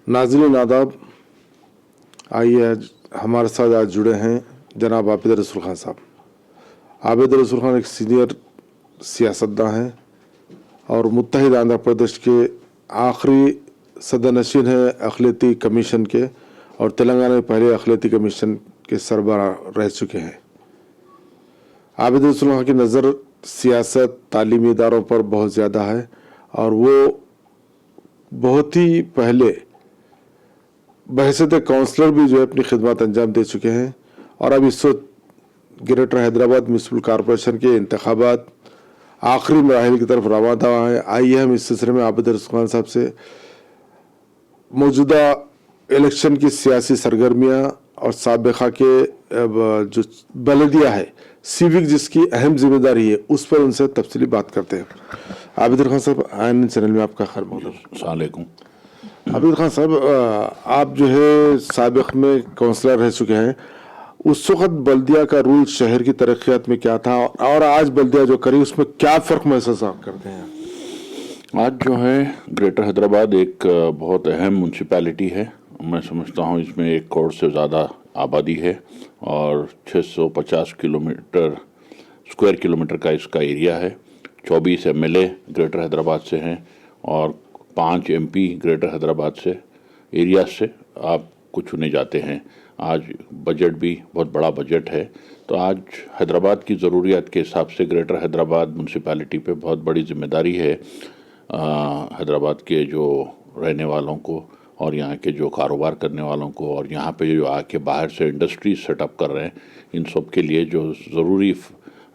नाज़रीन आदाब, आइए आज हमारे साथ आज जुड़े हैं जनाब आबिद रसूल खान साहब। आबिद रसूल खान एक सीनियर सियासतदान हैं और मुत्तहिद आंध्र प्रदेश के आखिरी सदरनशीन हैं अक़लियती कमीशन के और तेलंगाना में पहले अक़लियती कमीशन के सरबराह रह चुके हैं। आबिद रसूल खान की नज़र सियासत तालीमी इदारों पर बहुत ज़्यादा है और वो बहुत ही पहले बहैसियत काउंसलर भी जो है अपनी खिदमत अंजाम दे चुके हैं और अब इस वक्त ग्रेटर हैदराबाद म्यूनसिपल कॉरपोरेशन के इंतखाबात आखिरी मराहल की तरफ रवाना है। आइए हम इस सिलसिले में आबिद रसूल खान साहब से मौजूदा इलेक्शन की सियासी सरगर्मियाँ और साबिक़ा के जो बलदिया है सिविक जिसकी अहम जिम्मेदारी है उस पर उनसे तफसीली बात करते हैं। आबिद रसूल खान साहब आइन चैनल में आपका खैर मक़दम। अस्सलाम वालेकुम। आबिद खान साहब, आप जो है साबिक़ में काउंसलर रह चुके हैं। उस वक़्त बल्दिया का रूल शहर की तरक्यात में क्या था और आज बल्दिया जो करी उसमें क्या फ़र्क महसूस आप करते हैं? आज जो है ग्रेटर हैदराबाद एक बहुत अहम म्यूनसिपैलिटी है। मैं समझता हूँ इसमें 1 करोड़ से ज़्यादा आबादी है और 650 स्क्वायर किलोमीटर का इसका एरिया है। 24 एमएलए ग्रेटर हैदराबाद से हैं और 5 एमपी ग्रेटर हैदराबाद से एरिया से आपको चुने जाते हैं। आज बजट भी बहुत बड़ा बजट है, तो आज हैदराबाद की ज़रूरियात के हिसाब से ग्रेटर हैदराबाद म्यूनसिपैलिटी पे बहुत बड़ी जिम्मेदारी है हैदराबाद के जो रहने वालों को और यहाँ के जो कारोबार करने वालों को और यहाँ पे जो आके बाहर से इंडस्ट्री सेटअप कर रहे हैं, इन सब के लिए जो ज़रूरी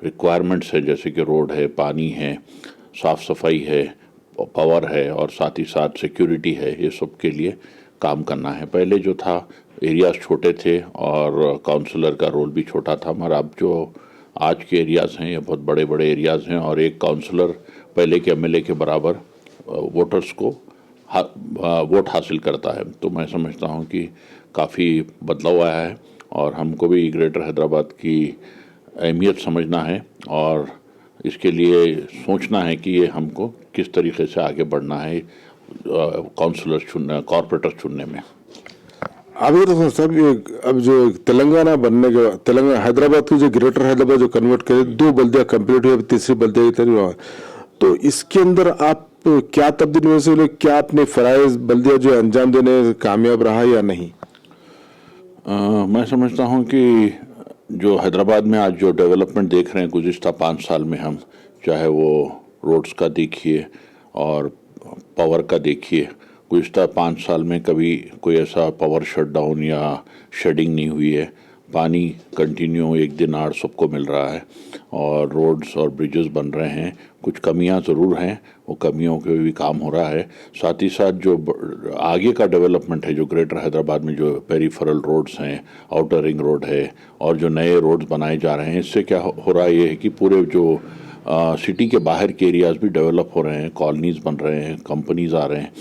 रिक्वायरमेंट्स है जैसे कि रोड है, पानी है, साफ़ सफाई है, पावर है और साथ ही साथ सिक्योरिटी है, ये सब के लिए काम करना है। पहले जो था एरियाज़ छोटे थे और काउंसलर का रोल भी छोटा था, मगर अब जो आज के एरियाज़ हैं ये बहुत बड़े बड़े एरियाज़ हैं और एक काउंसलर पहले के एमएलए के बराबर वोटर्स को वोट हासिल करता है। तो मैं समझता हूँ कि काफ़ी बदलाव आया है और हमको भी ग्रेटर हैदराबाद की अहमियत समझना है और इसके लिए सोचना है कि ये हमको किस तरीके से आगे बढ़ना है काउंसलर चुनने, कॉर्पोरेटर चुनने में। आबिद रसूल साहब, ये अब जो तेलंगाना बनने के बाद तेलंगाना हैदराबाद की जो ग्रेटर हैदराबाद जो कन्वर्ट करे 2 बल्दिया कंप्लीट हुई, अब तीसरी बल्दिया की तरफ, तो इसके अंदर आप क्या तब्दीली में से क्या अपने फ़राइज़ बल्दिया जो अंजाम देने कामयाब रहा या नहीं? मैं समझता हूँ कि जो हैदराबाद में आज जो डेवलपमेंट देख रहे हैं गुज़िश्ता 5 साल में हम, चाहे वो रोड्स का देखिए और पावर का देखिए, गुज़िश्ता 5 साल में कभी कोई ऐसा पावर शटडाउन या शेडिंग नहीं हुई है। पानी कंटिन्यू 1 दिन 8 सबको मिल रहा है और रोड्स और ब्रिजेस बन रहे हैं। कुछ कमियां ज़रूर हैं, वो कमियों के भी काम हो रहा है। साथ ही साथ जो आगे का डेवलपमेंट है, जो ग्रेटर हैदराबाद में जो पेरिफेरल रोड्स हैं, आउटर रिंग रोड है और जो नए रोड्स बनाए जा रहे हैं, इससे क्या हो रहा है ये है कि पूरे जो सिटी के बाहर के एरियाज़ भी डेवलप हो रहे हैं, कॉलोनीज़ बन रहे हैं, कंपनीज़ आ रहे हैं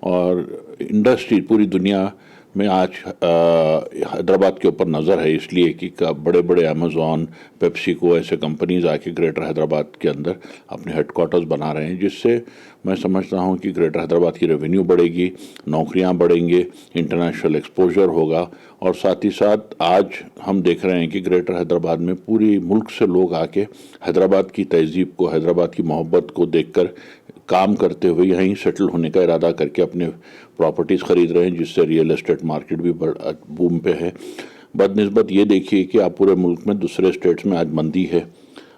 और इंडस्ट्री पूरी दुनिया में आज हैदराबाद के ऊपर नज़र है, इसलिए कि बड़े बड़े अमेज़ॉन, पेप्सिको ऐसे कंपनीज आके ग्रेटर हैदराबाद के अंदर अपने हेडक्वार्टर्स बना रहे हैं, जिससे मैं समझता हूँ कि ग्रेटर हैदराबाद की रेवेन्यू बढ़ेगी, नौकरियाँ बढ़ेंगे, इंटरनेशनल एक्सपोजर होगा और साथ ही साथ आज हम देख रहे हैं कि ग्रेटर हैदराबाद में पूरी मुल्क से लोग आके हैदराबाद की तहज़ीब को, हैदराबाद की मोहब्बत को देखकर काम करते हुए यहीं सेटल होने का इरादा करके अपने प्रॉपर्टीज़ ख़रीद रहे हैं, जिससे रियल एस्टेट मार्केट भी बूम पे है। बदनिस्बत ये देखिए कि आप पूरे मुल्क में दूसरे स्टेट्स में आज मंदी है,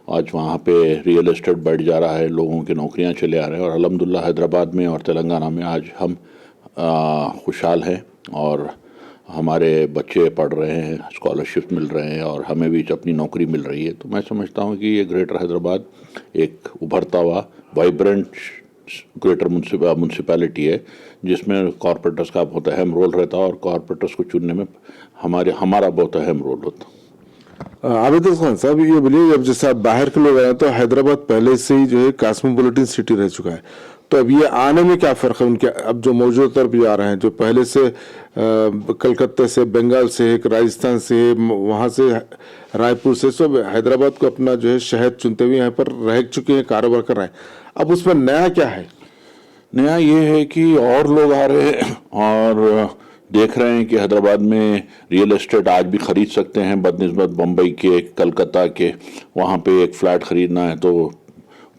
आज वहाँ पे रियल एस्टेट बढ़ जा रहा है, लोगों की नौकरियाँ चले आ रहे हैं और अल्हम्दुलिल्लाह हैदराबाद में और तेलंगाना में आज हम खुशहाल हैं और हमारे बच्चे पढ़ रहे हैं, स्कॉलरशिप मिल रहे हैं और हमें भी अपनी नौकरी मिल रही है। तो मैं समझता हूँ कि ये ग्रेटर हैदराबाद एक उभरता हुआ वाइब्रेंट ग्रेटर म्यूनसिपैलिटी है, जिसमें कॉर्पोरेटर्स का बहुत अहम रोल रहता है और कॉर्पोरेटर्स को चुनने में हमारा बहुत अहम रोल होता। आबिद खान साहब, ये बोलिए, जब जैसे आप बाहर के लोग आए तो हैदराबाद पहले से ही जो है कॉस्मोपॉलिटन सिटी रह चुका है, तो अब ये आने में क्या फ़र्क है उनके, अब जो मौजूदा तरफ जा रहे हैं, जो पहले से कलकत्ता से, बंगाल से, राजस्थान से, वहाँ से रायपुर से, सब हैदराबाद को अपना जो है शहर चुनते हुए यहाँ पर रह चुके हैं, कारोबार कर रहे हैं, अब उसमें नया क्या है? नया ये है कि और लोग आ रहे हैं और देख रहे हैं कि हैदराबाद में रियल एस्टेट आज भी खरीद सकते हैं बदनिस्बत बम्बई के, कलकत्ता के। वहाँ पे एक फ्लैट खरीदना है तो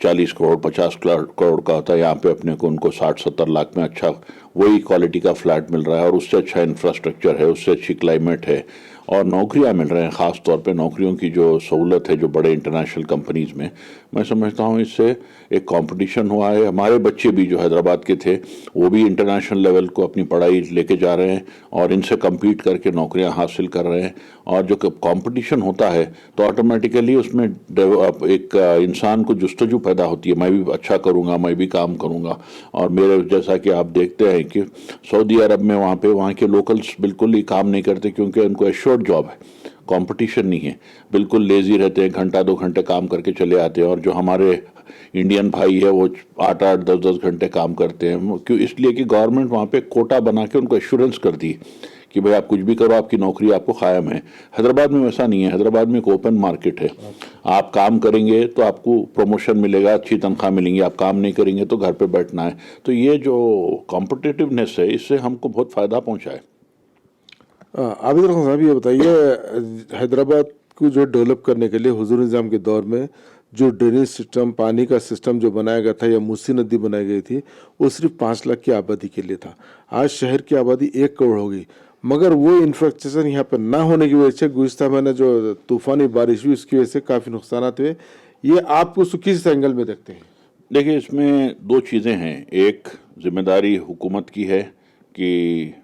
40 करोड़ 50 करोड़ का होता है, यहाँ पे अपने को उनको 60-70 लाख में अच्छा वही क्वालिटी का फ्लैट मिल रहा है और उससे अच्छा इंफ्रास्ट्रक्चर है, उससे अच्छी क्लाइमेट है और नौकरियां मिल रहे हैं। ख़ास तौर पे नौकरियों की जो सहूलत है जो बड़े इंटरनेशनल कंपनीज़ में, मैं समझता हूँ इससे एक कंपटीशन हुआ है। हमारे बच्चे भी जो हैदराबाद के थे वो भी इंटरनेशनल लेवल को अपनी पढ़ाई लेके जा रहे हैं और इनसे कम्पीट करके नौकरियां हासिल कर रहे हैं। और जो कंपटीशन होता है तो ऑटोमेटिकली उसमें एक इंसान को जुस्तजू पैदा होती है, मैं भी अच्छा करूँगा, मैं भी काम करूँगा। और मेरे जैसा कि आप देखते हैं कि सऊदी अरब में वहाँ के लोकल्स बिल्कुल ही काम नहीं करते क्योंकि उनको एश्योर्ड जॉब है, कंपटीशन नहीं है, बिल्कुल लेजी रहते हैं, घंटा 2 घंटे काम करके चले आते हैं। और जो हमारे इंडियन भाई है वो 8-8 10-10 घंटे काम करते हैं। क्यों? इसलिए कि गवर्नमेंट वहाँ पे कोटा बना के उनको एश्योरेंस कर दी कि भाई आप कुछ भी करो, आपकी नौकरी आपको कायम है। हैदराबाद में वैसा नहीं है, हैदराबाद में एक ओपन मार्केट है। आप काम करेंगे तो आपको प्रमोशन मिलेगा, अच्छी तनख्वाह मिलेंगी, आप काम नहीं करेंगे तो घर पे बैठना है। तो ये जो कॉम्पिटिटिवनेस है इससे हमको बहुत फ़ायदा पहुँचा है। आबिद खान साहब, ये बताइए, हैदराबाद को जो डेवलप करने के लिए हुजूर निज़ाम के दौर में जो ड्रेनेज सिस्टम, पानी का सिस्टम जो बनाया गया था या मूसी नदी बनाई गई थी, वो सिर्फ 5 लाख की आबादी के लिए था। आज शहर की आबादी 1 करोड़ हो गई, मगर वो इंफ्रास्ट्रक्चर यहाँ पर ना होने की वजह से गुज़िस्ता महीने जो तूफानी बारिश हुई उसकी वजह से काफ़ी नुकसान हुए। ये आप उसको किस एंगल में देखते हैं? देखिए, इसमें दो चीज़ें हैं। एक जिम्मेदारी हुकूमत की है कि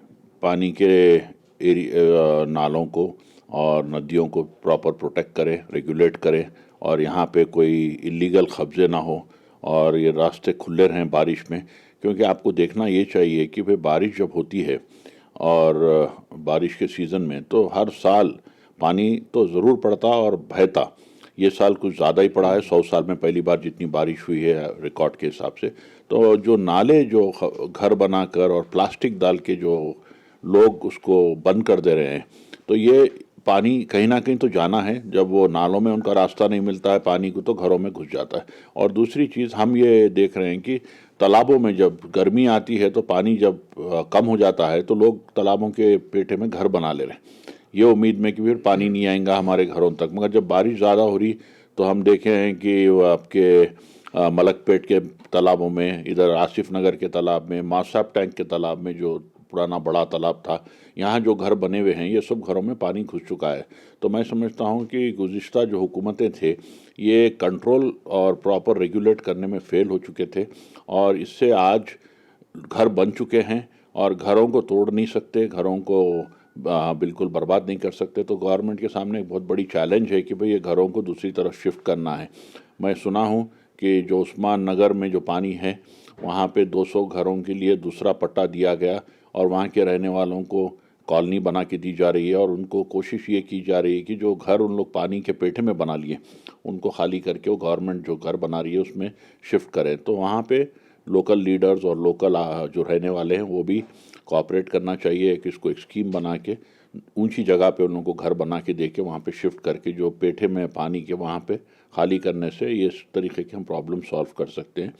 पानी के नालों को और नदियों को प्रॉपर प्रोटेक्ट करे, रेगुलेट करे और यहाँ पे कोई इलीगल कब्जे ना हो और ये रास्ते खुले रहें बारिश में। क्योंकि आपको देखना ये चाहिए कि भाई बारिश जब होती है और बारिश के सीज़न में तो हर साल पानी तो ज़रूर पड़ता और बहता। ये साल कुछ ज़्यादा ही पड़ा है, 100 साल में पहली बार जितनी बारिश हुई है रिकॉर्ड के हिसाब से। तो जो नाले जो घर बनाकर और प्लास्टिक डाल के जो लोग उसको बंद कर दे रहे हैं, तो ये पानी कहीं ना कहीं तो जाना है। जब वो नालों में उनका रास्ता नहीं मिलता है पानी को तो घरों में घुस जाता है। और दूसरी चीज़ हम ये देख रहे हैं कि तालाबों में जब गर्मी आती है तो पानी जब कम हो जाता है तो लोग तालाबों के पेटे में घर बना ले रहे हैं, ये उम्मीद में कि फिर पानी नहीं आएगा हमारे घरों तक। मगर जब बारिश ज़्यादा हो रही तो हम देखे हैं कि वो आपके मलकपेट के तालाबों में, इधर आसिफ नगर के तालाब में, मासाब टैंक के तालाब में जो पुराना बड़ा तालाब था, यहाँ जो घर बने हुए हैं ये सब घरों में पानी घुस चुका है। तो मैं समझता हूँ कि गुज़िश्ता जो हुकूमतें थे ये कंट्रोल और प्रॉपर रेगुलेट करने में फ़ेल हो चुके थे और इससे आज घर बन चुके हैं और घरों को तोड़ नहीं सकते, घरों को बिल्कुल बर्बाद नहीं कर सकते। तो गवर्नमेंट के सामने एक बहुत बड़ी चैलेंज है कि भाई ये घरों को दूसरी तरफ शिफ्ट करना है। मैं सुना हूँ कि जो उस्मान नगर में जो पानी है वहाँ पे 200 घरों के लिए दूसरा पट्टा दिया गया और वहाँ के रहने वालों को कॉलोनी बना के दी जा रही है और उनको कोशिश ये की जा रही है कि जो घर उन लोग पानी के पेटे में बना लिए उनको खाली करके वो गवर्नमेंट जो घर बना रही है उसमें शिफ्ट करें। तो वहाँ पे लोकल लीडर्स और लोकल जो रहने वाले हैं वो भी कोऑपरेट करना चाहिए कि इसको एक स्कीम बना के ऊंची जगह पे उन लोगों को घर बना के दे के वहाँ पे शिफ्ट करके जो पेठे में पानी के वहाँ पे खाली करने से ये इस तरीके के हम प्रॉब्लम सॉल्व कर सकते हैं।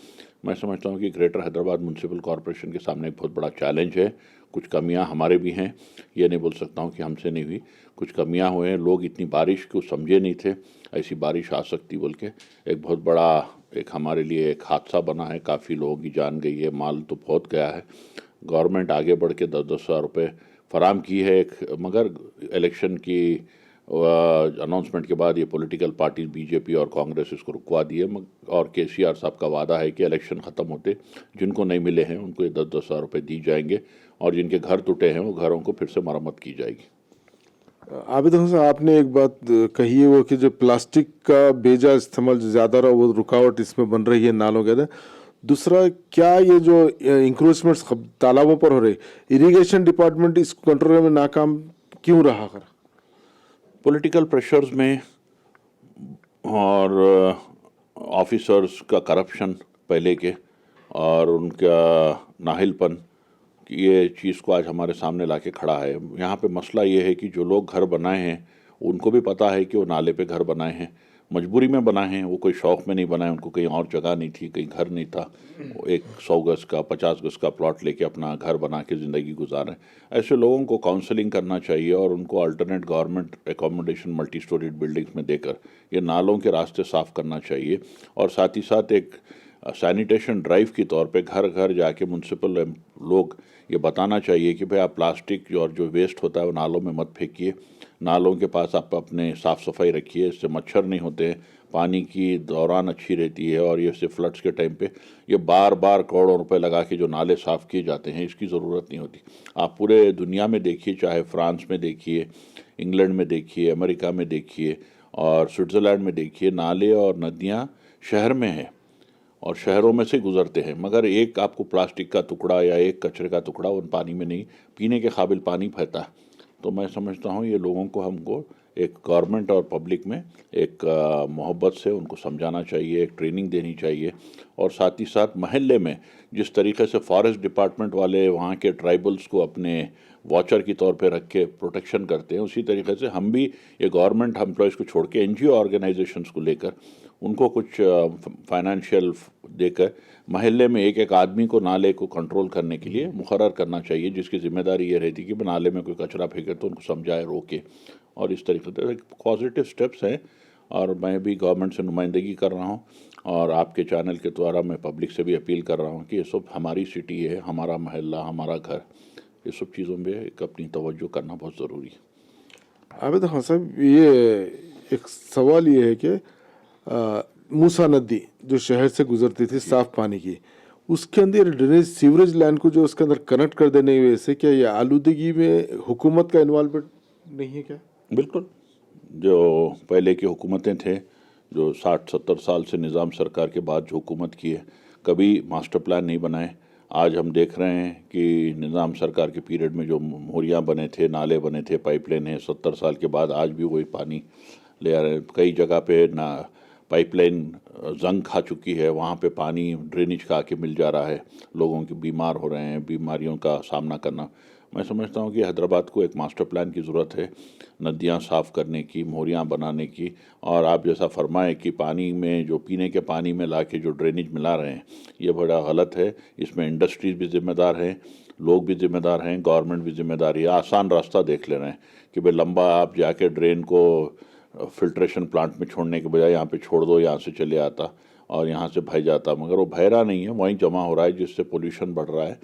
मैं समझता हूँ कि ग्रेटर हैदराबाद म्यूनसिपल कॉरपोरेशन के सामने एक बहुत बड़ा चैलेंज है। कुछ कमियां हमारे भी हैं, ये नहीं बोल सकता हूँ कि हमसे नहीं हुई, कुछ कमियां हुए हैं। लोग इतनी बारिश को समझे नहीं थे, ऐसी बारिश आ सकती बोल के एक बहुत बड़ा एक हमारे लिए एक हादसा बना है। काफ़ी लोगों की जान गई है, माल तो बहुत गया है। गवर्नमेंट आगे बढ़ के 10-10 हज़ार रुपये फराम की है एक, मगर इलेक्शन की अनाउंसमेंट के बाद ये पॉलिटिकल पार्टी बीजेपी और कांग्रेस इसको रुकवा दिए। और केसीआर साहब का वादा है कि इलेक्शन ख़त्म होते जिनको नहीं मिले हैं उनको ये 10-10 हज़ार रुपये दी जाएंगे और जिनके घर टूटे हैं वो घरों को फिर से मरम्मत की जाएगी। आबिद खान साहब, आपने एक बात कही है वो कि जो प्लास्टिक का बेजा इस्तेमाल ज़्यादा रहा वो रुकावट इसमें बन रही है नालों के अंदर। दूसरा, क्या ये जो इंक्रोचमेंट्स तालाबों पर हो रहे, इरिगेशन डिपार्टमेंट इस कंट्रोल में नाकाम क्यों रहा? कर पॉलिटिकल प्रेशर्स में और ऑफिसर्स का करप्शन पहले के और उनका नाहिलपन, ये चीज़ को आज हमारे सामने लाके खड़ा है। यहाँ पे मसला ये है कि जो लोग घर बनाए हैं उनको भी पता है कि वो नाले पे घर बनाए हैं, मजबूरी में बनाए हैं, वो कोई शौक़ में नहीं बनाए, उनको कहीं और जगह नहीं थी, कहीं घर नहीं था, वो एक 100 गज का 50 गज का प्लॉट लेके अपना घर बना के ज़िंदगी गुजारें। ऐसे लोगों को काउंसलिंग करना चाहिए और उनको alternate government accommodation multi storeyed buildings में देकर ये नालों के रास्ते साफ़ करना चाहिए। और साथ ही साथ एक सैनिटेशन ड्राइव के तौर पे घर घर जाके म्यूनसिपल लोग ये बताना चाहिए कि भाई आप प्लास्टिक और जो वेस्ट होता है वो नालों में मत फेंकिए, नालों के पास आप अपने साफ़ सफाई रखिए, इससे मच्छर नहीं होते हैं, पानी की दौरान अच्छी रहती है। और ये से फ्लड्स के टाइम पे ये बार बार करोड़ों रुपए लगा के जो नाले साफ़ किए जाते हैं, इसकी ज़रूरत नहीं होती। आप पूरे दुनिया में देखिए, चाहे फ्रांस में देखिए, इंग्लैंड में देखिए, अमेरिका में देखिए और स्विट्ज़रलैंड में देखिए, नाले और नदियाँ शहर में हैं और शहरों में से गुजरते हैं, मगर एक आपको प्लास्टिक का टुकड़ा या एक कचरे का टुकड़ा उन पानी में नहीं, पीने के काबिल पानी बहता है। तो मैं समझता हूँ ये लोगों को हमको एक गवर्नमेंट और पब्लिक में एक मोहब्बत से उनको समझाना चाहिए, एक ट्रेनिंग देनी चाहिए। और साथ ही साथ महल्ले में जिस तरीके से फॉरेस्ट डिपार्टमेंट वाले वहाँ के ट्राइबल्स को अपने वॉचर की तौर पे रख के प्रोटेक्शन करते हैं, उसी तरीके से हम भी ये गवर्नमेंट एम्प्लॉयज़ को छोड़ के एनजीओ ऑर्गेनाइजेशंस को लेकर उनको कुछ फाइनेंशियल देकर महल्ले में एक एक आदमी को नाले को कंट्रोल करने के लिए मुकर्रर करना चाहिए, जिसकी जिम्मेदारी ये रहती कि नाले में कोई कचरा फेंके तो उनको समझाए, रोके। और इस तरीके से पॉजिटिव स्टेप्स हैं और मैं भी गवर्नमेंट से नुमाइंदगी कर रहा हूँ और आपके चैनल के द्वारा मैं पब्लिक से भी अपील कर रहा हूँ कि ये सब हमारी सिटी है, हमारा महल्ला, हमारा घर, ये सब चीज़ों में एक अपनी तवज्जो करना बहुत ज़रूरी है। आबिद खान साहब, ये एक सवाल ये है कि मूसा नदी जो शहर से गुजरती थी साफ पानी की, उसके अंदर ड्रेनेज सीवरेज लाइन को जो उसके अंदर कनेक्ट कर देने की वजह से क्या ये आलूदगी में हुकूमत का इन्वॉल्वमेंट नहीं है क्या? बिल्कुल। जो पहले की हुकूमतें थे, जो 60-70 साल से निज़ाम सरकार के बाद जो हुकूमत की है, कभी मास्टर प्लान नहीं बनाए। आज हम देख रहे हैं कि निज़ाम सरकार के पीरियड में जो मोहरियाँ बने थे, नाले बने थे, पाइपलाइन है, 70 साल के बाद आज भी वही पानी ले आ रहे हैं। कई जगह पे ना पाइपलाइन जंग खा चुकी है, वहाँ पे पानी ड्रेनेज का आके मिल जा रहा है, लोगों के बीमार हो रहे हैं, बीमारियों का सामना करना। मैं समझता हूँ कि हैदराबाद को एक मास्टर प्लान की ज़रूरत है, नदियाँ साफ़ करने की, मोहरियाँ बनाने की। और आप जैसा फरमाएं कि पानी में जो पीने के पानी में ला के जो ड्रेनेज मिला रहे हैं, ये बड़ा गलत है। इसमें इंडस्ट्रीज़ भी ज़िम्मेदार हैं, लोग भी ज़िम्मेदार हैं, गवर्नमेंट भी ज़िम्मेदार है। आसान रास्ता देख ले रहे हैं कि भाई लंबा आप जाके ड्रेन को फिल्ट्रेशन प्लांट में छोड़ने के बजाय यहाँ पे छोड़ दो, यहाँ से चले आता और यहाँ से बह जाता, मगर वो बह रहा नहीं है, वहीं जमा हो रहा है, जिससे पोल्यूशन बढ़ रहा है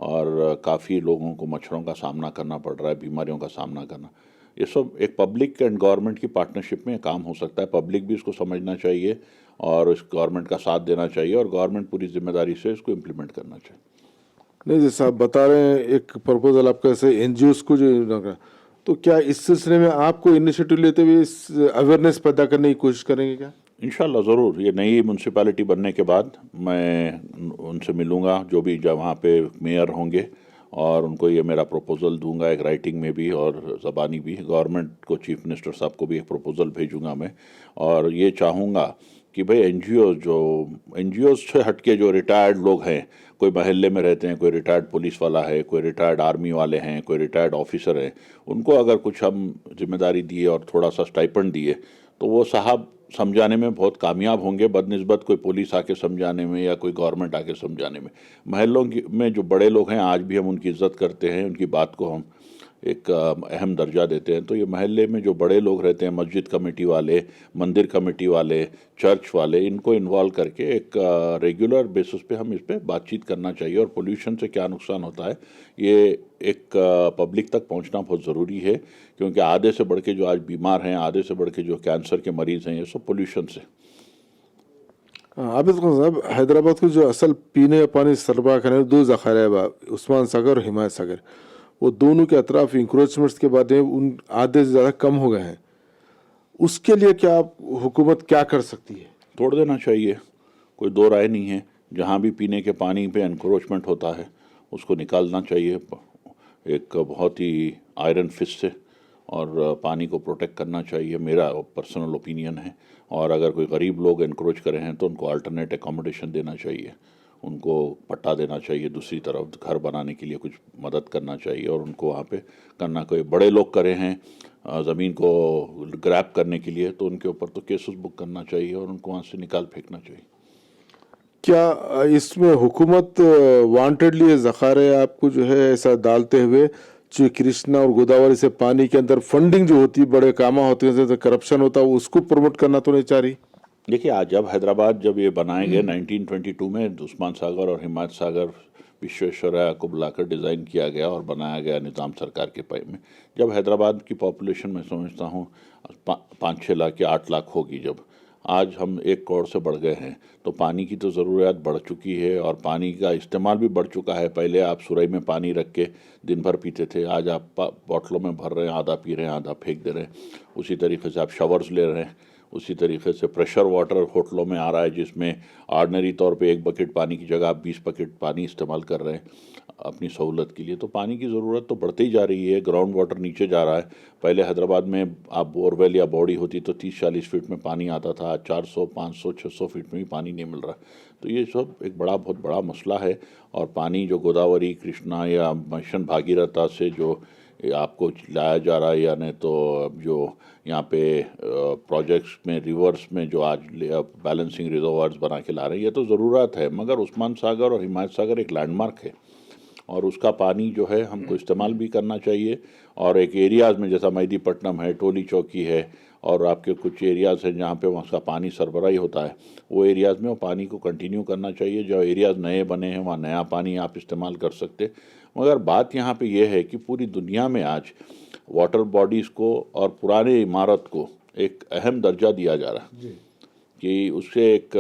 और काफ़ी लोगों को मच्छरों का सामना करना पड़ रहा है, बीमारियों का सामना करना। ये सब एक पब्लिक एंड गवर्नमेंट की पार्टनरशिप में काम हो सकता है। पब्लिक भी इसको समझना चाहिए और इस गवर्नमेंट का साथ देना चाहिए और गवर्नमेंट पूरी जिम्मेदारी से इसको इम्प्लीमेंट करना चाहिए। नहीं, जैसा आप बता रहे हैं एक प्रपोजल आपका ऐसे एनजीओस को जो, तो क्या इस सिलसिले में आपको इनिशिएटिव लेते हुए अवेयरनेस पैदा करने की कोशिश करेंगे क्या? इंशाल्लाह ज़रूर। ये नई म्यूनसिपैलिटी बनने के बाद मैं उनसे मिलूँगा, जो भी जब वहाँ पे मेयर होंगे, और उनको ये मेरा प्रपोज़ल दूंगा, एक राइटिंग में भी और ज़बानी भी। गवर्नमेंट को, चीफ मिनिस्टर साहब को भी एक प्रपोज़ल भेजूंगा मैं, और ये चाहूँगा कि भाई एनजीओ से हटके जो रिटायर्ड लोग हैं, कोई महल्ले में रहते हैं, कोई रिटायर्ड पुलिस वाला है, कोई रिटायर्ड आर्मी वाले हैं, कोई रिटायर्ड ऑफिसर हैं, उनको अगर कुछ हम जिम्मेदारी दिए और थोड़ा सा स्टाइपेंड दिए तो वो साहब समझाने में बहुत कामयाब होंगे, बदनिस्बत कोई पुलिस आके समझाने में या कोई गवर्नमेंट आके समझाने में। महलों में जो बड़े लोग हैं, आज भी हम उनकी इज़्ज़त करते हैं, उनकी बात को हम एक अहम दर्जा देते हैं। तो ये महल्ले में जो बड़े लोग रहते हैं, मस्जिद कमेटी वाले, मंदिर कमेटी वाले, चर्च वाले, इनको इन्वॉल्व करके एक रेगुलर बेसिस पे हम इस पर बातचीत करना चाहिए। और पोल्यूशन से क्या नुकसान होता है, ये एक पब्लिक तक पहुंचना बहुत ज़रूरी है, क्योंकि आधे से बढ़ के जो आज बीमार हैं, आधे से बढ़ के जो कैंसर के मरीज़ हैं, ये सब पोल्यूशन से। आबिद खान साहब, हैदराबाद को जो असल पीने का पानी सरबराह करने दो ज़खायर है, उस्मान सागर और हिमायत सागर, वो दोनों के अतराफ इंक्रोचमेंट्स के बाद उन आधे से ज़्यादा कम हो गए हैं। उसके लिए क्या हुकूमत क्या कर सकती है? तोड़ देना चाहिए, कोई दो राय नहीं है। जहाँ भी पीने के पानी पे एनक्रोचमेंट होता है उसको निकालना चाहिए एक बहुत ही आयरन फिस्ट से, और पानी को प्रोटेक्ट करना चाहिए, मेरा पर्सनल ओपिनियन है। और अगर कोई गरीब लोग एनक्रोच करे हैं तो उनको अल्टरनेट एकोमोडेशन देना चाहिए, उनको पट्टा देना चाहिए, दूसरी तरफ घर बनाने के लिए कुछ मदद करना चाहिए और उनको वहाँ पे करना, कोई बड़े लोग करे हैं ज़मीन को ग्रैब करने के लिए तो उनके ऊपर तो केसेस बुक करना चाहिए और उनको वहाँ से निकाल फेंकना चाहिए। क्या इसमें हुकूमत वांटेडली ज़खारे आपको जो है ऐसा डालते हुए जो कृष्णा और गोदावरी से पानी के अंदर फंडिंग जो होती है बड़े कामा होते हैं जैसे करप्शन होता है उसको प्रमोट करना तो नहीं चाह रही? देखिए, आज जब हैदराबाद जब ये बनाए गए 1922 में उस्मान सागर और हिमायत सागर विश्वेश्वरैया को बुलाकर डिज़ाइन किया गया और बनाया गया निज़ाम सरकार के पाई में। जब हैदराबाद की पॉपुलेशन मैं समझता हूँ 5-6 लाख या 8 लाख होगी, जब आज हम 1 करोड़ से बढ़ गए हैं तो पानी की तो ज़रूरियात बढ़ चुकी है और पानी का इस्तेमाल भी बढ़ चुका है। पहले आप सुराही में पानी रख के दिन भर पीते थे, आज आप बॉटलों में भर रहे हैं, आधा पी रहे हैं आधा फेंक दे रहे हैं। उसी तरीके से आप शावर्स ले रहे हैं, उसी तरीके से प्रेशर वाटर होटलों में आ रहा है जिसमें ऑर्डिनरी तौर पे 1 बकेट पानी की जगह आप 20 बकेट पानी इस्तेमाल कर रहे हैं अपनी सहूलत के लिए। तो पानी की ज़रूरत तो बढ़ती ही जा रही है, ग्राउंड वाटर नीचे जा रहा है। पहले हैदराबाद में आप बोरवेल या बॉडी होती तो 30-40 फीट में पानी आता था, आज 400, 500, 600 फीट में भी पानी नहीं मिल रहा। तो ये सब एक बहुत बड़ा मसला है। और पानी जो गोदावरी, कृष्णा या मिशन भागीरथा से जो आपको लाया जा रहा है या नहीं तो जो यहाँ पे प्रोजेक्ट्स में रिवर्स में जो आज बैलेंसिंग रिजर्वायर्स बना के ला रहे हैं, ये तो ज़रूरत है, मगर उस्मान सागर और हिमायत सागर एक लैंडमार्क है और उसका पानी जो है हमको इस्तेमाल भी करना चाहिए। और एक एरियाज़ में जैसा मेहदीपट्टनम है, टोली चौकी है और आपके कुछ एरियाज़ हैं जहाँ पे वहाँ का पानी सरबराही होता है, वो एरियाज़ में वो पानी को कंटिन्यू करना चाहिए। जो एरियाज़ नए बने हैं वहाँ नया पानी आप इस्तेमाल कर सकते। मगर बात यहाँ पे ये है कि पूरी दुनिया में आज वाटर बॉडीज़ को और पुराने इमारत को एक अहम दर्जा दिया जा रहा है कि उससे एक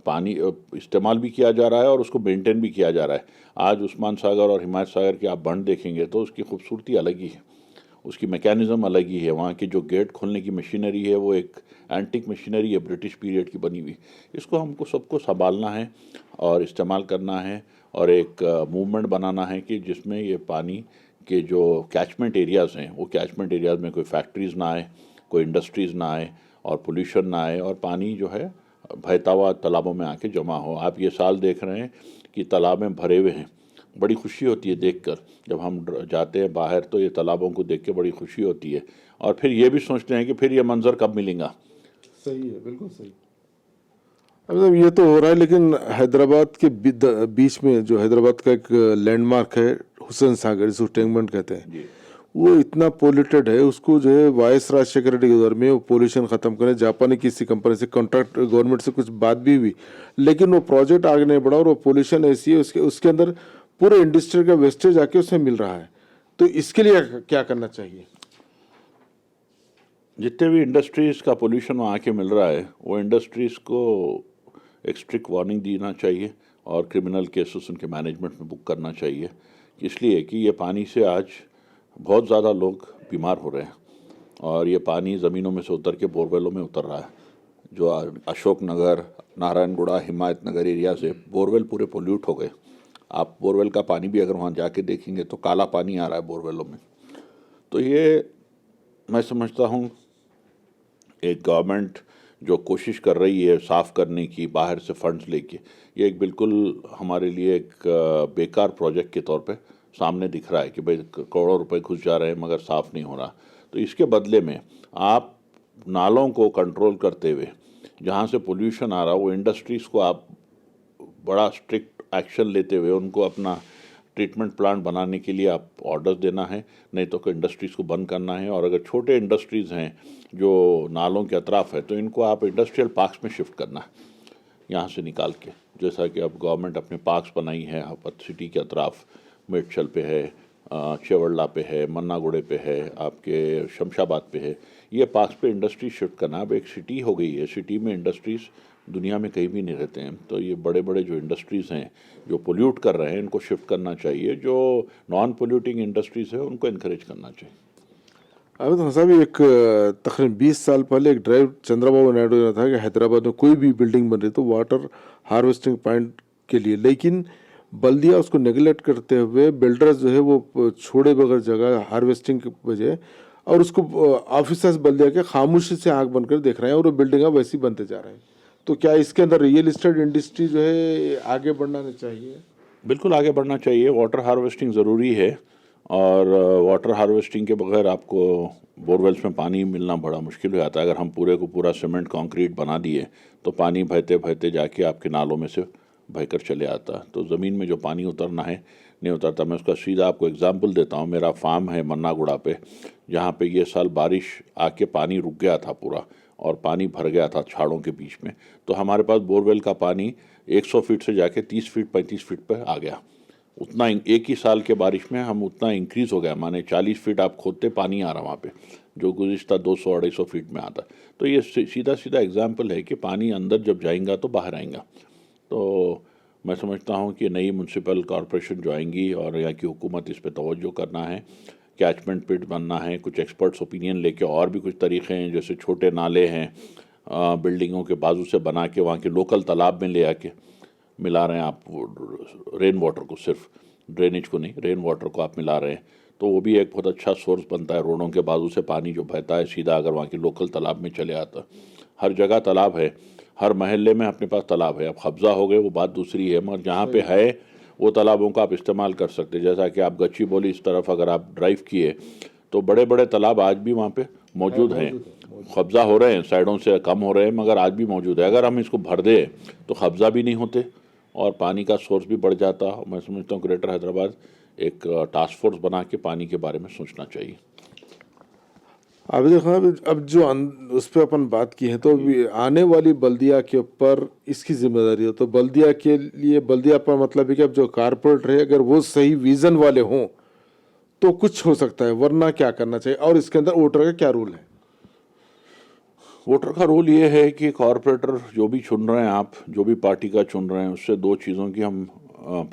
पानी इस्तेमाल भी किया जा रहा है और उसको मेंटेन भी किया जा रहा है। आज उस्मान सागर और हिमायत सागर की आप बंद देखेंगे तो उसकी खूबसूरती अलग ही है, उसकी मैकेनिज़्म अलग ही है। वहाँ की जो गेट खोलने की मशीनरी है वो एक एंटिक मशीनरी है, ब्रिटिश पीरियड की बनी हुई। इसको हमको सबको संभालना है और इस्तेमाल करना है और एक मूवमेंट बनाना है कि जिसमें ये पानी के जो कैचमेंट एरियाज़ हैं वो कैचमेंट एरियाज़ में कोई फैक्ट्रीज़ ना आए, कोई इंडस्ट्रीज़ ना आए और पोल्यूशन ना आए और पानी जो है बहता हुआ तालाबों में आके जमा हो। आप ये साल देख रहे हैं कि तालाब में भरे हुए हैं, बड़ी खुशी होती है देखकर। जब हम जाते हैं बाहर तो ये तालाबों को देख के बड़ी खुशी होती है और फिर ये भी सोचते हैं कि फिर ये मंजर कब मिलेगा। सही है, बिल्कुल सही। मतलब ये तो हो रहा है, लेकिन हैदराबाद के बीच में जो हैदराबाद का एक लैंडमार्क है हुसैन सागर, जिसको टैंकबंड कहते हैं, वो इतना पोल्यूटेड है, उसको जो है वाइस राजशेखर रेड्डी के दौर में वो पोल्यूशन ख़त्म करें जापानी किसी कंपनी से कॉन्ट्रैक्ट गवर्नमेंट से कुछ बात भी हुई, लेकिन वो प्रोजेक्ट आगे नहीं बढ़ा और वो पोल्यूशन ऐसी है उसके अंदर पूरे इंडस्ट्री का वेस्टेज आके उसमें मिल रहा है। तो इसके लिए क्या करना चाहिए? जितने भी इंडस्ट्रीज़ का पोल्यूशन वहाँ के मिल रहा है वो इंडस्ट्रीज़ को एक स्ट्रिक्ट वार्निंग देना चाहिए और क्रिमिनल केसेस उनके मैनेजमेंट में बुक करना चाहिए, इसलिए कि ये पानी से आज बहुत ज़्यादा लोग बीमार हो रहे हैं और ये पानी ज़मीनों में से उतर के बोरवेलों में उतर रहा है। जो अशोक नगर, नारायणगुड़ा, हिमायत नगर एरिया से बोरवेल पूरे पोल्यूट हो गए। आप बोरवेल का पानी भी अगर वहाँ जाके देखेंगे तो काला पानी आ रहा है बोरवेलों में। तो ये मैं समझता हूँ एक गवर्नमेंट जो कोशिश कर रही है साफ़ करने की बाहर से फंड्स लेके, ये एक बिल्कुल हमारे लिए एक बेकार प्रोजेक्ट के तौर पे सामने दिख रहा है कि भाई करोड़ों रुपए घुस जा रहे हैं मगर साफ़ नहीं हो रहा। तो इसके बदले में आप नालों को कंट्रोल करते हुए जहाँ से पोल्यूशन आ रहा है वो इंडस्ट्रीज़ को आप बड़ा स्ट्रिक्ट एक्शन लेते हुए उनको अपना ट्रीटमेंट प्लांट बनाने के लिए आप ऑर्डर्स देना है, नहीं तो कोई इंडस्ट्रीज़ को बंद करना है। और अगर छोटे इंडस्ट्रीज़ हैं जो नालों के अतराफ़ है तो इनको आप इंडस्ट्रियल पार्क्स में शिफ्ट करना है यहाँ से निकाल के, जैसा कि अब गवर्नमेंट अपने पार्क्स बनाई है सिटी के अतराफ़, मेडचल पे है, चेवड़ला पे है, मन्नागुड़े पे है, आपके शमशाबाद पे है। ये पार्क्स पे इंडस्ट्री शिफ्ट करना, अब एक सिटी हो गई है, सिटी में इंडस्ट्रीज़ दुनिया में कहीं भी नहीं रहते हैं। तो ये बड़े बड़े जो इंडस्ट्रीज़ हैं जो पोल्यूट कर रहे हैं इनको शिफ्ट करना चाहिए, जो नॉन पोल्यूटिंग इंडस्ट्रीज़ है उनको इनकरेज करना चाहिए। अब साहब एक तकरीबन 20 साल पहले एक ड्राइव चंद्रबाबू नायडू ने था कि हैदराबाद में कोई भी बिल्डिंग बन रही तो वाटर हार्वेस्टिंग पॉइंट के लिए, लेकिन बल्दिया उसको नेगलेक्ट करते हुए बिल्डर्स जो है वो छोड़े बगैर जगह हार्वेस्टिंग की वजह और उसको ऑफिसर्स बल्दिया के खामोशी से आंख बंद कर देख रहे हैं और वो बिल्डिंग वैसे ही बनते जा रहे हैं। तो क्या इसके अंदर रियल इस्टेट इंडस्ट्री जो है आगे बढ़ना चाहिए? बिल्कुल आगे बढ़ना चाहिए। वाटर हार्वेस्टिंग ज़रूरी है, और वाटर हार्वेस्टिंग के बगैर आपको बोरवेल्स में पानी मिलना बड़ा मुश्किल हो जाता है। अगर हम पूरे को पूरा सीमेंट कंक्रीट बना दिए तो पानी बहते बहते जाके आपके नालों में से बहकर चले आता। तो ज़मीन में जो पानी उतरना है नहीं उतरता। मैं उसका सीधा आपको एग्जांपल देता हूँ। मेरा फार्म है मन्नागुड़ा पे, जहाँ पे ये साल बारिश आके पानी रुक गया था पूरा, और पानी भर गया था छाड़ों के बीच में। तो हमारे पास बोरवेल का पानी 100 फीट से जाके 30 फीट 35 फीट पर आ गया। उतना एक ही साल के बारिश में हम उतना इंक्रीज़ हो गया, माने 40 फीट आप खोदते पानी आ रहा वहाँ पे, जो गुज़िश्ता 200-250 फीट में आता। तो ये सीधा सीधा एग्जाम्पल है कि पानी अंदर जब जाएगा तो बाहर आएगा। तो मैं समझता हूँ कि नई म्यूनसिपल कॉरपोरेशन जो आएंगी और यहाँ की हुकूमत इस पर तवज्जो करना है, कैचमेंट पिट बनना है, कुछ एक्सपर्ट्स ओपिनियन लेके, और भी कुछ तरीक़े हैं जैसे छोटे नाले हैं बिल्डिंगों के बाजू से बना के वहाँ के लोकल तालाब में ले आके मिला रहे हैं आप रेन वाटर को, सिर्फ ड्रेनेज को नहीं, रेन वाटर को आप मिला रहे हैं, तो वो भी एक बहुत अच्छा सोर्स बनता है। रोडों के बाजू से पानी जो बहता है सीधा अगर वहाँ के लोकल तालाब में चले आता। हर जगह तालाब है, हर महल्ले में अपने पास तालाब है। अब कब्ज़ा हो गए वो बात दूसरी है, मगर जहाँ पे है वो तालाबों का आप इस्तेमाल कर सकते हैं। जैसा कि आप गच्ची बोली इस तरफ अगर आप ड्राइव किए तो बड़े बड़े तालाब आज भी वहाँ पे मौजूद हैं। कब्ज़ा हो रहे हैं, साइडों से कम हो रहे हैं, मगर आज भी मौजूद है। अगर हम इसको भर दें तो कब्ज़ा भी नहीं होते और पानी का सोर्स भी बढ़ जाता। मैं समझता हूँ ग्रेटर हैदराबाद एक टास्क फोर्स बना के पानी के बारे में सोचना चाहिए। आबिद खान, अब जो उस पर अपन बात की है, तो अभी आने वाली बल्दिया के ऊपर इसकी जिम्मेदारी हो, तो बल्दिया के लिए, बल्दिया पर मतलब है कि अब जो कारपोरेटर है अगर वो सही विजन वाले हों तो कुछ हो सकता है, वरना क्या करना चाहिए? और इसके अंदर वोटर का क्या रोल है? वोटर का रोल ये है कि कॉरपोरेटर जो भी चुन रहे हैं, आप जो भी पार्टी का चुन रहे हैं, उससे दो चीज़ों की हम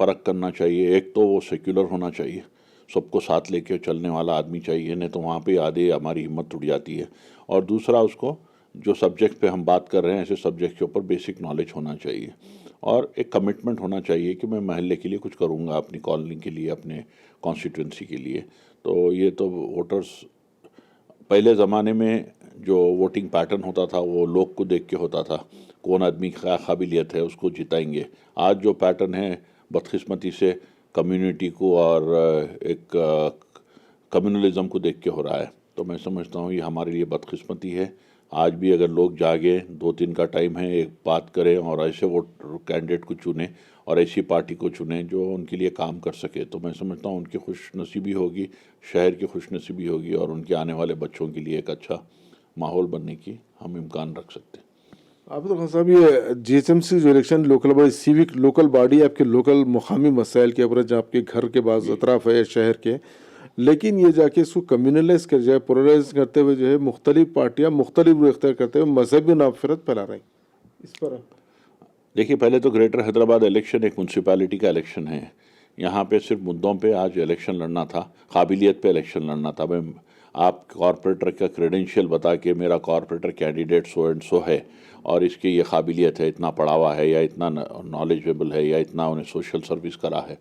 परख करना चाहिए। एक तो वो सेक्युलर होना चाहिए, सबको साथ लेके चलने वाला आदमी चाहिए, नहीं तो वहाँ पे आधे हमारी हिम्मत टूट जाती है। और दूसरा, उसको जो सब्जेक्ट पे हम बात कर रहे हैं ऐसे सब्जेक्ट के ऊपर बेसिक नॉलेज होना चाहिए, और एक कमिटमेंट होना चाहिए कि मैं महल्ले के लिए कुछ करूँगा, अपनी कॉलोनी के लिए, अपने कॉन्स्टिट्यूंसी के लिए। तो ये तो वोटर्स, पहले ज़माने में जो वोटिंग पैटर्न होता था वो लोग को देख के होता था, कौन आदमी क्या काबिलियत है उसको जिताएंगे। आज जो पैटर्न है बदकिस्मती से कम्युनिटी को और एक कम्युनलिज्म को देख के हो रहा है। तो मैं समझता हूँ ये हमारे लिए बदकिस्मती है। आज भी अगर लोग जागे, 2-3 का टाइम है, एक बात करें और ऐसे वोट कैंडिडेट को चुने और ऐसी पार्टी को चुने जो उनके लिए काम कर सके, तो मैं समझता हूँ उनकी खुशनसीबी होगी, शहर की खुशनसीबी होगी, और उनके आने वाले बच्चों के लिए एक अच्छा माहौल बनने की हम इम्कान रख सकते हैं। आप तो साहब, ये जीएचएमसी जो election local body, civic local body, आपके लोकल मुकामी मसाइल के ऊपर, जहाँ आपके घर के बाज़ अतराफ है शहर के, लेकिन ये जाके इसको कम्युनलाइज कर जाए, पोलराइज करते हुए जो है मुख्तलिफ पार्टियाँ मुख्तलिफ रुख इख्तियार करते हुए मजहबी नफरत फैला रही, इस पर देखिए, पहले तो ग्रेटर हैदराबाद इलेक्शन एक म्यूनसिपैलिटी का इलेक्शन है। यहाँ पे सिर्फ मुद्दों पे आज इलेक्शन लड़ना था, काबिलियत पे इलेक्शन लड़ना था। मैं आप कॉरपोरेटर का क्रेडेंशियल बता के मेरा corporator candidate so and so है और इसकी ये काबिलियत है, इतना पढ़ा हुआ है या इतना नॉलेजेबल है या इतना उन्हें सोशल सर्विस करा है,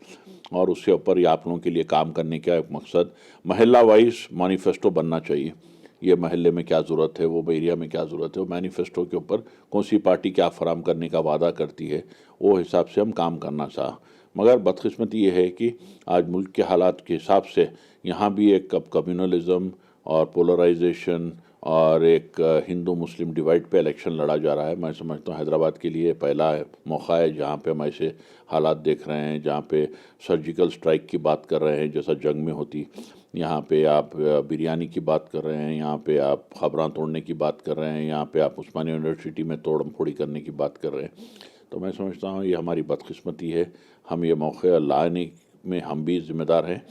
और उसके ऊपर ये आप लोगों के लिए काम करने का एक मकसद महल्ला वाइज मैनिफेस्टो बनना चाहिए। ये महल्ले में क्या ज़रूरत है, वो एरिया में क्या ज़रूरत है, वो मैनिफेस्टो के ऊपर कौन सी पार्टी क्या फराम करने का वादा करती है, वो हिसाब से हम काम करना चाह। मगर बदकिस्मती ये है कि आज मुल्क के हालात के हिसाब से यहाँ भी एक अब कम्युनलिज्म और पोलराइजेशन और एक हिंदू मुस्लिम डिवाइड पे इलेक्शन लड़ा जा रहा है। मैं समझता हूँ हैदराबाद के लिए पहला मौका है जहाँ पे हम ऐसे हालात देख रहे हैं, जहाँ पे सर्जिकल स्ट्राइक की बात कर रहे हैं जैसा जंग में होती, यहाँ पे आप बिरयानी की बात कर रहे हैं, यहाँ पे आप खबरां तोड़ने की बात कर रहे हैं, यहाँ पे आप उस्मानिया यूनिवर्सिटी में तोड़म फोड़ी करने की बात कर रहे हैं। तो मैं समझता हूँ ये हमारी बदकिस्मती है। हम ये मौके लाने में हम भी ज़िम्मेदार हैं,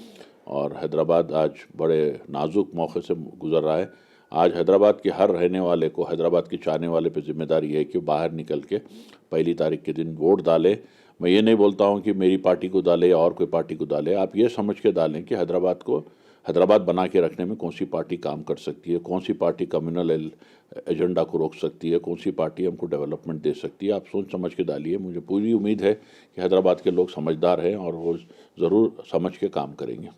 और हैदराबाद आज बड़े नाजुक मौके से गुज़र रहा है। आज हैदराबाद के हर रहने वाले को, हैदराबाद के चाहने वाले पे ज़िम्मेदारी है कि बाहर निकल के 1 तारीख के दिन वोट डाले। मैं ये नहीं बोलता हूँ कि मेरी पार्टी को डाले या और कोई पार्टी को डाले, आप ये समझ के डालें कि हैदराबाद को हैदराबाद बना के रखने में कौन सी पार्टी काम कर सकती है, कौन सी पार्टी कम्युनल एजेंडा को रोक सकती है, कौन सी पार्टी हमको डेवलपमेंट दे सकती है। आप सोच समझ के डालिए। मुझे पूरी उम्मीद है कि हैदराबाद के लोग समझदार हैं और वो ज़रूर समझ के काम करेंगे।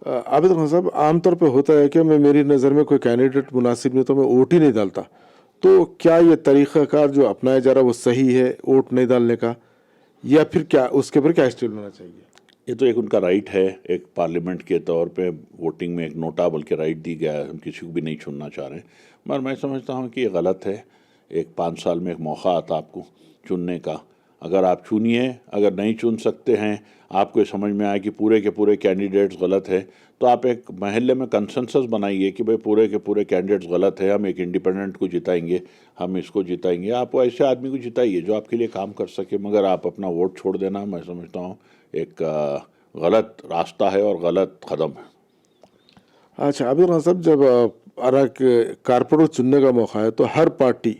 आबिद खान साहब, आमतौर पे होता है कि मैं, मेरी नज़र में कोई कैंडिडेट मुनासिब नहीं तो मैं वोट ही नहीं डालता, तो क्या ये तरीक़ाकार जो अपनाया जा रहा है वो सही है वोट नहीं डालने का, या फिर क्या उसके ऊपर क्या स्टेप लेना चाहिए? ये तो एक उनका राइट है, एक पार्लियामेंट के तौर पे वोटिंग में एक नोटा बल्कि राइट दी गया है, हम किसी को भी नहीं चुनना चाह रहे हैं। मगर मैं समझता हूँ कि ये गलत है। एक 5 साल में एक मौका आता आपको चुनने का, अगर आप चुनिए, अगर नहीं चुन सकते हैं, आपको ये समझ में आए कि पूरे के पूरे कैंडिडेट्स गलत है, तो आप एक महल्ले में कंसेंसस बनाइए कि भाई पूरे के पूरे कैंडिडेट्स गलत है, हम एक इंडिपेंडेंट को जिताएंगे, हम इसको जिताएंगे। आप ऐसे आदमी को जिताइए जो आपके लिए काम कर सके, मगर आप अपना वोट छोड़ देना, मैं समझता हूँ एक गलत रास्ता है और गलत कदम है। अच्छा, आबिद खान साहब, जब कारपोरेटर चुनने का मौका है तो हर पार्टी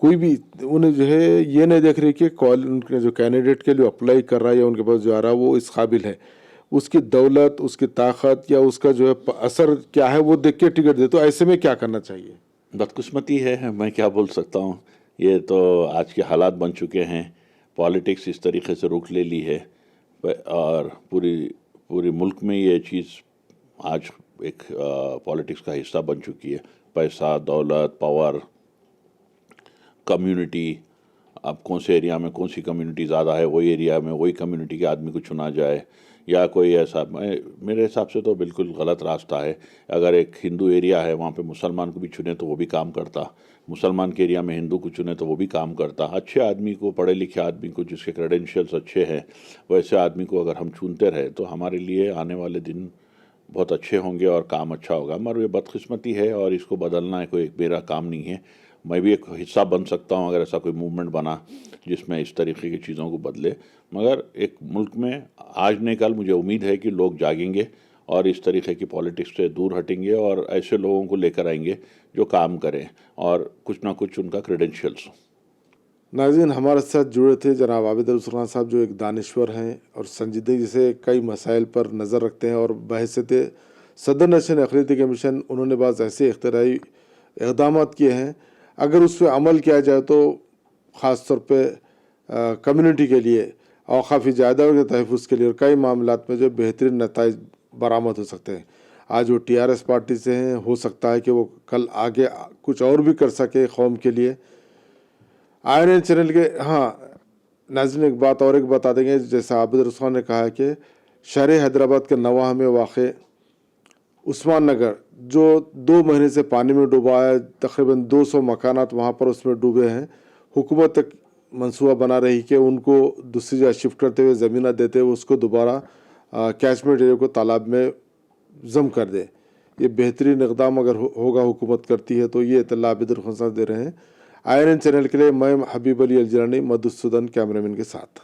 कोई भी उन्हें जो है ये नहीं देख रही कि उनके जो कैंडिडेट के लिए अप्लाई कर रहा है या उनके पास जो आ रहा है वो इस काबिल है, उसकी दौलत, उसकी ताकत या उसका जो है असर क्या है वो देख के टिकट दे। तो ऐसे में क्या करना चाहिए? बदकिस्मती है, मैं क्या बोल सकता हूँ। ये तो आज के हालात बन चुके हैं, पॉलिटिक्स इस तरीके से रुख ले ली है और पूरी मुल्क में ये चीज़ आज एक पॉलिटिक्स का हिस्सा बन चुकी है। पैसा, दौलत, पावर, कम्युनिटी, अब कौन से एरिया में कौन सी कम्युनिटी ज़्यादा है, वही एरिया में वही कम्युनिटी के आदमी को चुना जाए, या कोई ऐसा, मेरे हिसाब से तो बिल्कुल गलत रास्ता है। अगर एक हिंदू एरिया है वहाँ पे मुसलमान को भी चुने तो वो भी काम करता, मुसलमान के एरिया में हिंदू को चुने तो वो भी काम करता। अच्छे आदमी को, पढ़े लिखे आदमी को, जिसके क्रेडेंशियल्स अच्छे हैं, वैसे आदमी को अगर हम चुनते रहे तो हमारे लिए आने वाले दिन बहुत अच्छे होंगे और काम अच्छा होगा। मगर ये बदकिस्मती है और इसको बदलना है कोई मेरा काम नहीं है। मैं भी एक हिस्सा बन सकता हूँ अगर ऐसा कोई मूवमेंट बना जिसमें इस तरीके की चीज़ों को बदले। मगर एक मुल्क में आज नहीं कल मुझे उम्मीद है कि लोग जागेंगे और इस तरीके की पॉलिटिक्स से दूर हटेंगे और ऐसे लोगों को लेकर आएंगे जो काम करें और कुछ ना कुछ उनका क्रेडेंशियल्स हो। नाज़रीन, हमारे साथ जुड़े थे जनाब आबिद अल सुल्तान साहब, जो एक दानिश्वर हैं और संजीदगी से कई मसाइल पर नज़र रखते हैं, और बहैसियत सदर नशीन अक़लियती कमीशन उन्होंने बाज़ ऐसे इख्तिराई इक़दाम किए हैं, अगर उस पर अमल किया जाए तो ख़ास तौर पे कम्युनिटी के लिए, औक़ाफ़ी जायदाद के तहफ़्फ़ुज़ के लिए और कई मामलात में जो बेहतरीन नताइज बरामद हो सकते हैं। आज वो TRS पार्टी से हैं, हो सकता है कि वो कल आगे कुछ और भी कर सके कौम के लिए। IRN चैनल के, हाँ नाज़रीन, एक बता देंगे, जैसा आबिद रसूल ने कहा है कि शहर हैदराबाद के नवाह में वाक़ उस्मान नगर जो 2 महीने से पानी में डूबा है, तकरीबन 200 मकानात वहाँ पर उसमें डूबे हैं। हुकूमत तक मंसूबा बना रही कि उनको दूसरी जगह शिफ्ट करते हुए, ज़मीना देते हुए उसको दोबारा कैचमेंट एरिया को तालाब में जम कर दे। ये बेहतरीन इक़दाम अगर होगा, हुकूमत करती है तो। ये इत्तला आबिद रसूल दे रहे हैं। IRN चैनल के लिए मैं हबीब अली अलजरानी, मधुसूदन कैमरामैन के साथ।